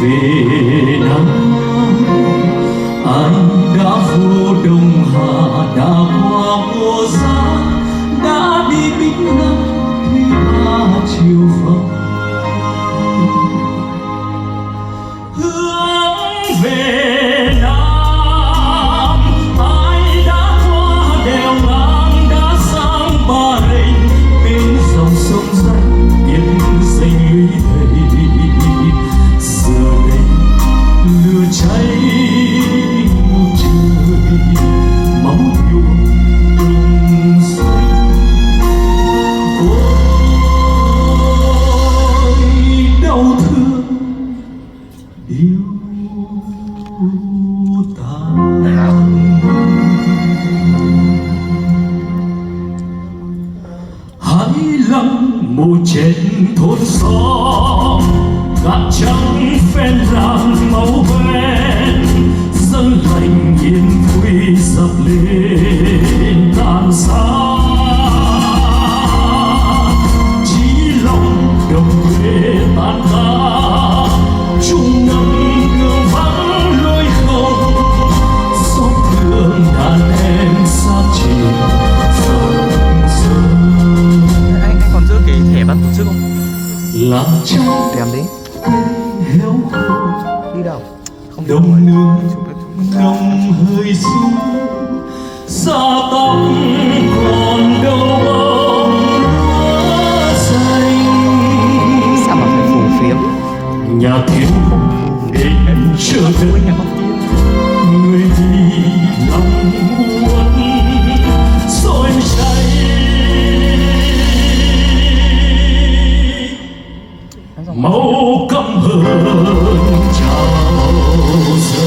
về Nam, ai đã vô Đông Hà, đã qua mùa giá, đã đi Bích Ngọc Thủy Ba chiều vòng, hướng về Nam. Ai đã qua đèo ngang, đã sang Ba Rình, bên dòng sông danh tiếng danh lũy thầy. Giờ đây lửa cháy ngút trời, máu nhuộm đồng xanh. Ôi đau thương yêu tàn. Hãy lắng một trên thôn xóm, gạt trắng phen rạng màu hoen, dâng lành yên vui dập lên tàn xa. Chỉ lòng đồng quê tan ca, chung ngâm đường vắng lối không, xót thương đàn em xa chìm dòng sông. Anh còn giữ cái thẻ ban tổ chức không? Làm trái Đem đi. héo khô Đi đâu? Không đi đâu đông rồi. nương Chụp được, chụp được. nồng hơi xuống xa tóc còn đâu bóng xanh. Sao mà phải phù phiếm? Nhà thiếu đến chưa tới, người đi lòng buồn sôi cháy. Máu căm hờn trào dâng.